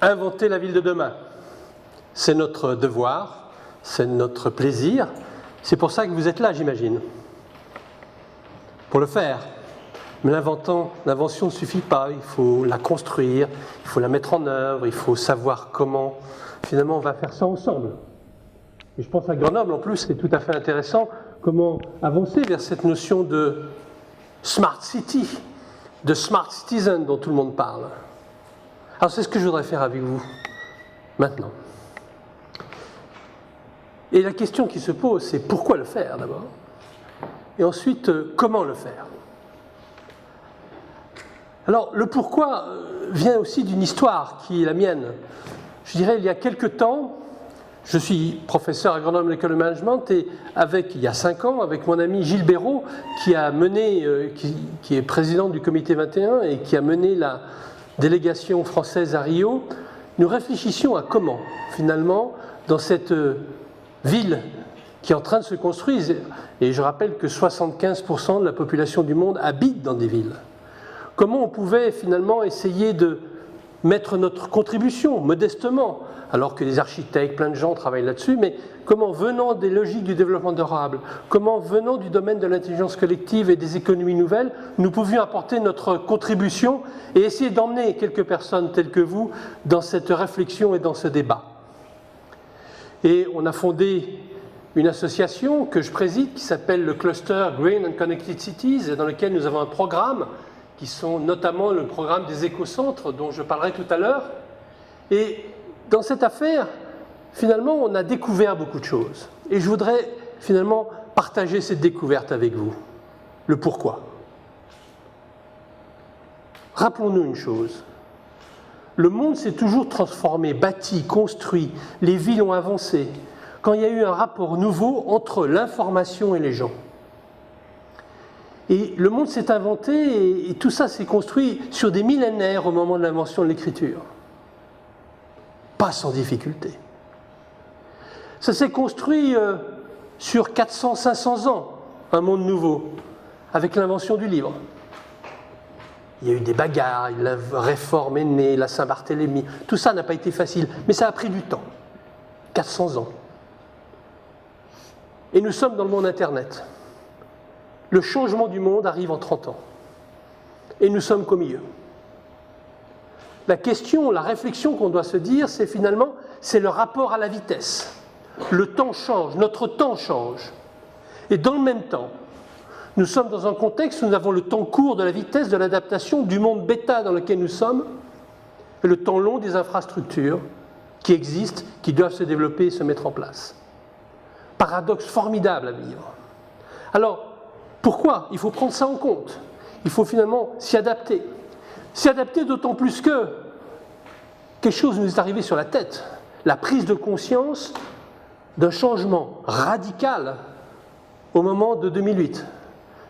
inventer la ville de demain. C'est notre devoir, c'est notre plaisir. C'est pour ça que vous êtes là, j'imagine. Pour le faire. Mais l'invention ne suffit pas. Il faut la construire, il faut la mettre en œuvre, il faut savoir comment, finalement, on va faire ça ensemble. Et je pense à Grenoble, en plus, c'est tout à fait intéressant, comment avancer vers cette notion de smart city, de smart citizen dont tout le monde parle. Alors c'est ce que je voudrais faire avec vous, maintenant. Et la question qui se pose, c'est pourquoi le faire d'abord? Et ensuite, comment le faire? Alors, le pourquoi vient aussi d'une histoire qui est la mienne. Je dirais, il y a quelque temps, je suis professeur à Grenoble École de Management et il y a 5 ans, avec mon ami Gilles Béraud, qui est président du comité 21 et qui a mené la délégation française à Rio, nous réfléchissions à comment, finalement, dans cette ville qui est en train de se construire, et je rappelle que 75% de la population du monde habite dans des villes, comment on pouvait finalement essayer de mettre notre contribution modestement, alors que les architectes, plein de gens travaillent là-dessus, mais comment, venant des logiques du développement durable, comment, venant du domaine de l'intelligence collective et des économies nouvelles, nous pouvions apporter notre contribution et essayer d'emmener quelques personnes telles que vous dans cette réflexion et dans ce débat. Et on a fondé une association que je préside qui s'appelle le Cluster Green and Connected Cities, et dans lequel nous avons un programme qui sont notamment le programme des écocentres dont je parlerai tout à l'heure. Et dans cette affaire, finalement, on a découvert beaucoup de choses. Et je voudrais finalement partager cette découverte avec vous. Le pourquoi. Rappelons-nous une chose. Le monde s'est toujours transformé, bâti, construit. Les villes ont avancé. Quand il y a eu un rapport nouveau entre l'information et les gens. Et le monde s'est inventé et tout ça s'est construit sur des millénaires au moment de l'invention de l'écriture. Pas sans difficulté. Ça s'est construit sur 400-500 ans, un monde nouveau, avec l'invention du livre. Il y a eu des bagarres, la réforme est née, la Saint-Barthélemy, tout ça n'a pas été facile, mais ça a pris du temps. 400 ans. Et nous sommes dans le monde Internet. Le changement du monde arrive en 30 ans. Et nous sommes qu'au milieu. La question, la réflexion qu'on doit se dire, c'est finalement, c'est le rapport à la vitesse. Le temps change, notre temps change. Et dans le même temps, nous sommes dans un contexte où nous avons le temps court de la vitesse de l'adaptation du monde bêta dans lequel nous sommes, et le temps long des infrastructures qui existent, qui doivent se développer et se mettre en place. Paradoxe formidable à vivre. Alors, pourquoi? Il faut prendre ça en compte. Il faut finalement s'y adapter. S'y adapter d'autant plus que quelque chose nous est arrivé sur la tête. La prise de conscience d'un changement radical au moment de 2008.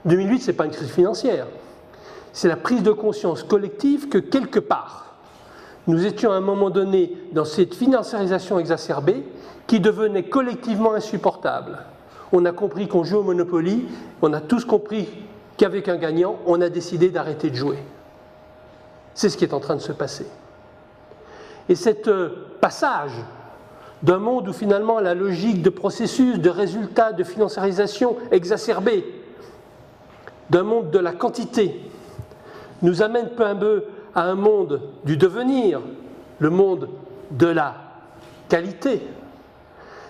2008, ce n'est pas une crise financière. C'est la prise de conscience collective que quelque part, nous étions à un moment donné dans cette financiarisation exacerbée qui devenait collectivement insupportable. On a compris qu'on jouait au Monopoly, on a tous compris qu'avec un gagnant, on a décidé d'arrêter de jouer. C'est ce qui est en train de se passer. Et ce passage d'un monde où finalement la logique de processus, de résultats, de financiarisation exacerbée, d'un monde de la quantité, nous amène peu à peu à un monde du devenir, le monde de la qualité.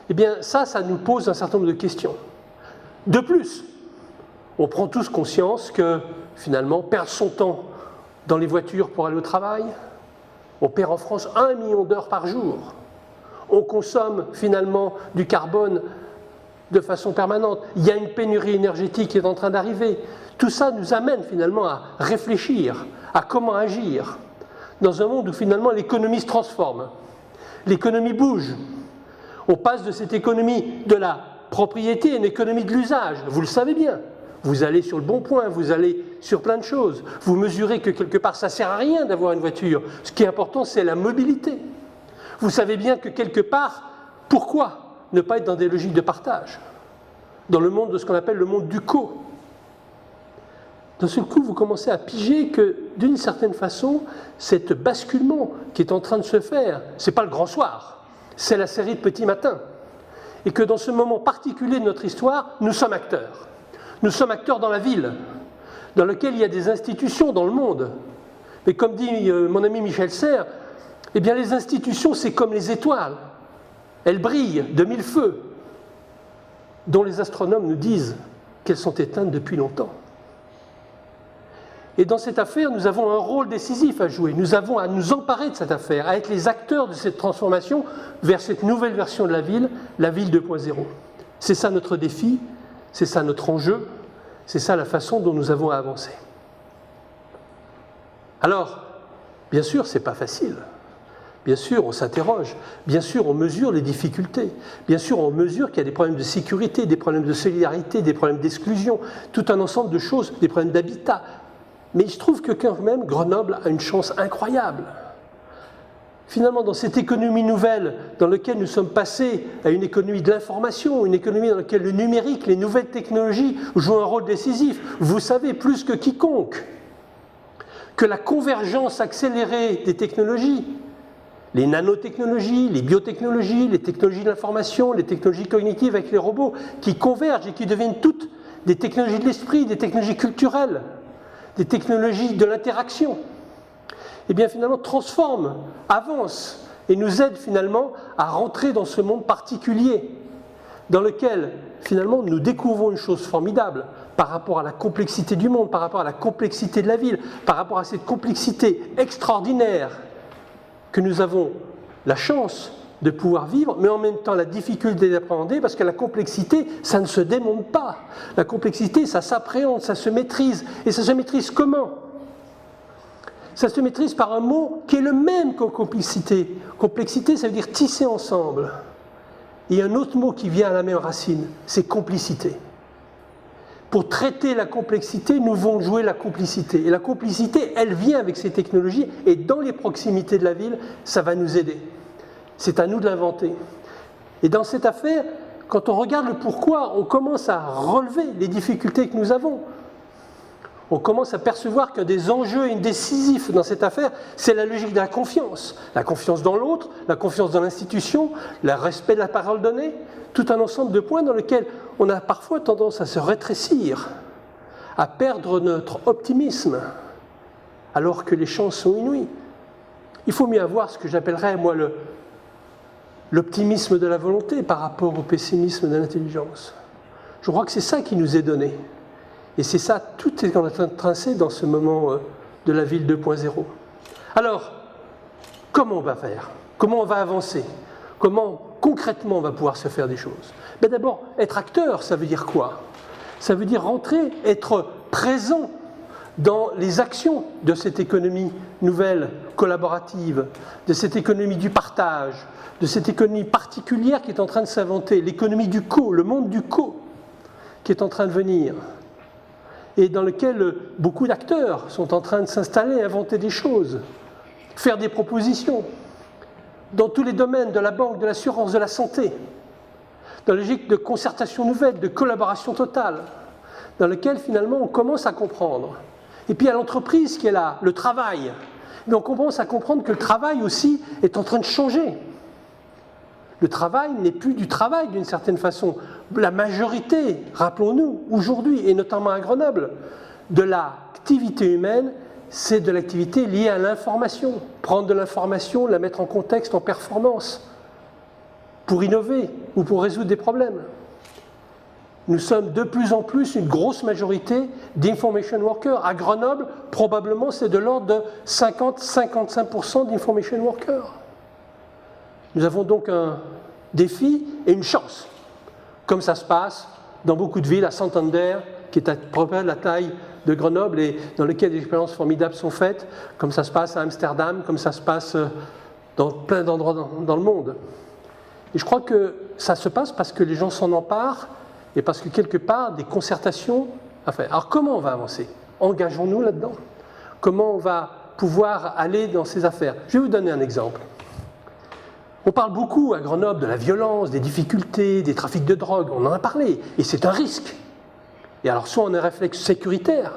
Eh bien, ça nous pose un certain nombre de questions. De plus, on prend tous conscience que, finalement, perdre son temps dans les voitures pour aller au travail, on perd en France 1 million d'heures par jour. On consomme, finalement, du carbone de façon permanente. Il y a une pénurie énergétique qui est en train d'arriver. Tout ça nous amène, finalement, à réfléchir à comment agir dans un monde où, finalement, l'économie se transforme. L'économie bouge. On passe de cette économie de la propriété à une économie de l'usage. Vous le savez bien. Vous allez sur le Bon Coin, vous allez sur plein de choses. Vous mesurez que quelque part, ça ne sert à rien d'avoir une voiture. Ce qui est important, c'est la mobilité. Vous savez bien que quelque part, pourquoi ne pas être dans des logiques de partage? Dans le monde de ce qu'on appelle le monde du co. d'un seul coup, vous commencez à piger que, d'une certaine façon, cet basculement qui est en train de se faire, ce n'est pas le grand soir, c'est la série de petits matins. Et que dans ce moment particulier de notre histoire, nous sommes acteurs. Nous sommes acteurs dans la ville, dans laquelle il y a des institutions dans le monde. Mais comme dit mon ami Michel Serres, eh bien les institutions, c'est comme les étoiles. Elles brillent de mille feux, dont les astronomes nous disent qu'elles sont éteintes depuis longtemps. Et dans cette affaire, nous avons un rôle décisif à jouer. Nous avons à nous emparer de cette affaire, à être les acteurs de cette transformation vers cette nouvelle version de la ville 2.0. C'est ça notre défi, c'est ça notre enjeu, c'est ça la façon dont nous avons à avancer. Alors, bien sûr, ce n'est pas facile. Bien sûr, on s'interroge. Bien sûr, on mesure les difficultés. Bien sûr, on mesure qu'il y a des problèmes de sécurité, des problèmes de solidarité, des problèmes d'exclusion, tout un ensemble de choses, des problèmes d'habitat. Mais il se trouve que quand même, Grenoble a une chance incroyable. Finalement, dans cette économie nouvelle dans laquelle nous sommes passés à une économie de l'information, une économie dans laquelle le numérique, les nouvelles technologies jouent un rôle décisif, vous savez plus que quiconque que la convergence accélérée des technologies, les nanotechnologies, les biotechnologies, les technologies de l'information, les technologies cognitives avec les robots, qui convergent et qui deviennent toutes des technologies de l'esprit, des technologies culturelles, des technologies de l'interaction, et bien finalement transforment, avancent et nous aident finalement à rentrer dans ce monde particulier dans lequel finalement nous découvrons une chose formidable par rapport à la complexité du monde, par rapport à la complexité de la ville, par rapport à cette complexité extraordinaire que nous avons la chance de pouvoir vivre, mais en même temps la difficulté d'appréhender, parce que la complexité, ça ne se démonte pas. La complexité, ça s'appréhende, ça se maîtrise. Et ça se maîtrise comment? Ça se maîtrise par un mot qui est le même que complexité. Complexité, ça veut dire tisser ensemble. Et un autre mot qui vient à la même racine, c'est complicité. Pour traiter la complexité, nous devons jouer la complicité. Et la complicité, elle vient avec ces technologies, et dans les proximités de la ville, ça va nous aider. C'est à nous de l'inventer. Et dans cette affaire, quand on regarde le pourquoi, on commence à relever les difficultés que nous avons. On commence à percevoir qu'un des enjeux décisifs dans cette affaire, c'est la logique de la confiance. La confiance dans l'autre, la confiance dans l'institution, le respect de la parole donnée, tout un ensemble de points dans lesquels on a parfois tendance à se rétrécir, à perdre notre optimisme, alors que les chances sont inouïes. Il faut mieux avoir ce que j'appellerais, moi, l'optimisme de la volonté par rapport au pessimisme de l'intelligence. Je crois que c'est ça qui nous est donné. Et c'est ça, tout est en train de trincer dans ce moment de la ville 2.0. Alors, comment on va faire? Comment on va avancer? Comment concrètement on va pouvoir se faire des choses? Ben d'abord, être acteur, ça veut dire quoi? Ça veut dire rentrer, être présent dans les actions de cette économie nouvelle, collaborative, de cette économie du partage, de cette économie particulière qui est en train de s'inventer, l'économie du co, le monde du co, qui est en train de venir, et dans lequel beaucoup d'acteurs sont en train de s'installer, inventer des choses, faire des propositions, dans tous les domaines de la banque, de l'assurance, de la santé, dans la logique de concertation nouvelle, de collaboration totale, dans lequel finalement on commence à comprendre. Et puis à l'entreprise qui est là, le travail. Mais on commence à comprendre que le travail aussi est en train de changer. Le travail n'est plus du travail d'une certaine façon. La majorité, rappelons-nous, aujourd'hui, et notamment à Grenoble, de l'activité humaine, c'est de l'activité liée à l'information. Prendre de l'information, la mettre en contexte, en performance, pour innover ou pour résoudre des problèmes. Nous sommes de plus en plus une grosse majorité d'information workers. À Grenoble, probablement, c'est de l'ordre de 50-55% d'information workers. Nous avons donc un défi et une chance, comme ça se passe dans beaucoup de villes, à Santander, qui est à peu près la taille de Grenoble et dans lequel des expériences formidables sont faites, comme ça se passe à Amsterdam, comme ça se passe dans plein d'endroits dans le monde. Et je crois que ça se passe parce que les gens s'en emparent et parce que quelque part, des concertations à faire. Alors comment on va avancer? Engageons-nous là-dedans. Comment on va pouvoir aller dans ces affaires? Je vais vous donner un exemple. On parle beaucoup à Grenoble de la violence, des difficultés, des trafics de drogue, on en a parlé, et c'est un risque. Et alors soit on a un réflexe sécuritaire,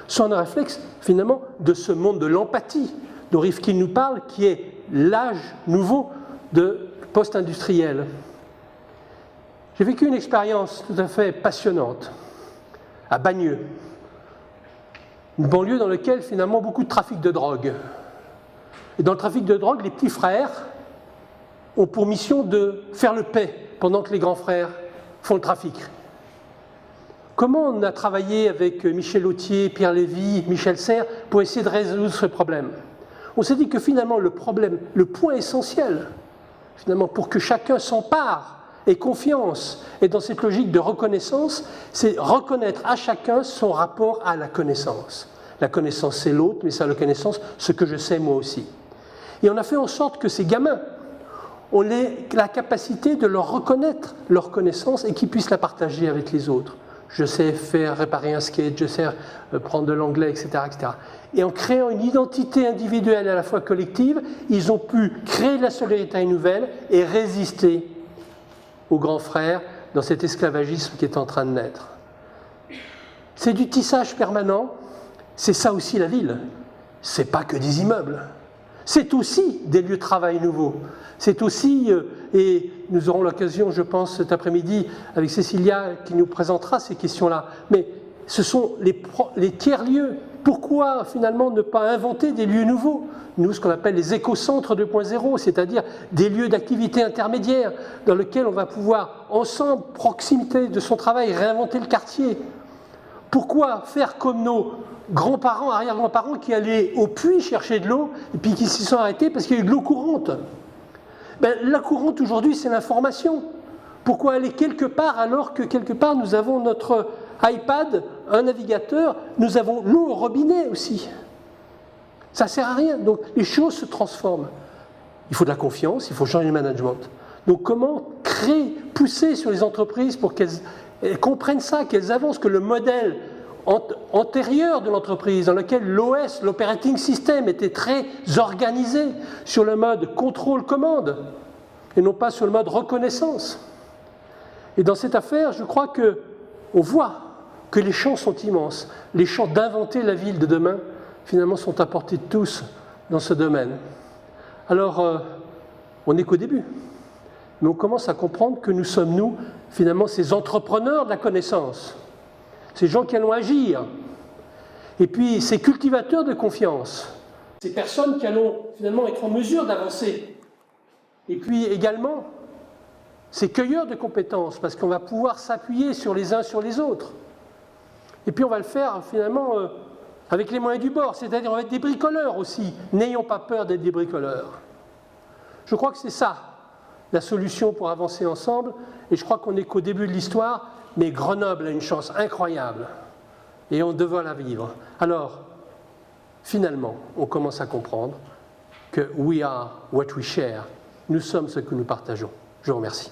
sont un réflexe finalement de ce monde de l'empathie dont Rifkin nous parle, qui est l'âge nouveau de post-industriel. J'ai vécu une expérience tout à fait passionnante à Bagneux, une banlieue dans laquelle finalement beaucoup de trafic de drogue. Et dans le trafic de drogue, les petits frères ont pour mission de faire le paix pendant que les grands frères font le trafic. Comment on a travaillé avec Michel Autier, Pierre Lévy, Michel Serres pour essayer de résoudre ce problème? On s'est dit que finalement le problème, le point essentiel, finalement pour que chacun s'empare, ait confiance, et dans cette logique de reconnaissance, c'est reconnaître à chacun son rapport à la connaissance. La connaissance c'est l'autre, mais c'est la connaissance ce que je sais moi aussi. Et on a fait en sorte que ces gamins ont la capacité de leur reconnaître leur connaissance et qu'ils puissent la partager avec les autres. Je sais faire réparer un skate, je sais prendre de l'anglais, etc., etc. Et en créant une identité individuelle et à la fois collective, ils ont pu créer de la solidarité nouvelle et résister aux grands frères dans cet esclavagisme qui est en train de naître. C'est du tissage permanent, c'est ça aussi la ville. C'est pas que des immeubles. C'est aussi des lieux de travail nouveaux. C'est aussi, et nous aurons l'occasion, je pense, cet après-midi, avec Cécilia, qui nous présentera ces questions-là, mais ce sont les tiers-lieux. Pourquoi, finalement, ne pas inventer des lieux nouveaux? Nous, ce qu'on appelle les écocentres 2.0, c'est-à-dire des lieux d'activité intermédiaires dans lesquels on va pouvoir, ensemble, proximité de son travail, réinventer le quartier. Pourquoi faire comme nos grands-parents, arrière-grands-parents qui allaient au puits chercher de l'eau et puis qui s'y sont arrêtés parce qu'il y a eu de l'eau courante? La courante aujourd'hui, c'est l'information. Pourquoi aller quelque part alors que quelque part nous avons notre iPad, un navigateur, nous avons l'eau au robinet aussi? Ça ne sert à rien. Donc les choses se transforment. Il faut de la confiance, il faut changer le management. Donc comment créer, pousser sur les entreprises pour qu'elles comprennent ça, qu'elles avancent, que le modèle antérieur de l'entreprise, dans lequel l'OS, l'operating system, était très organisé sur le mode contrôle-commande et non pas sur le mode reconnaissance. Et dans cette affaire, je crois qu'on voit que les champs sont immenses. Les champs d'inventer la ville de demain, finalement, sont à portée de tous dans ce domaine. Alors, on n'est qu'au début. Mais on commence à comprendre que nous sommes, nous, finalement, ces entrepreneurs de la connaissance. Ces gens qui allons agir, et puis ces cultivateurs de confiance, ces personnes qui allons finalement être en mesure d'avancer, et puis également ces cueilleurs de compétences, parce qu'on va pouvoir s'appuyer sur les uns sur les autres. Et puis on va le faire finalement avec les moyens du bord, c'est-à-dire on va être des bricoleurs aussi. N'ayons pas peur d'être des bricoleurs. Je crois que c'est ça la solution pour avancer ensemble, et je crois qu'on n'est qu'au début de l'histoire. Mais Grenoble a une chance incroyable et on devra la vivre. Alors, finalement, on commence à comprendre que we are what we share. Nous sommes ce que nous partageons. Je vous remercie.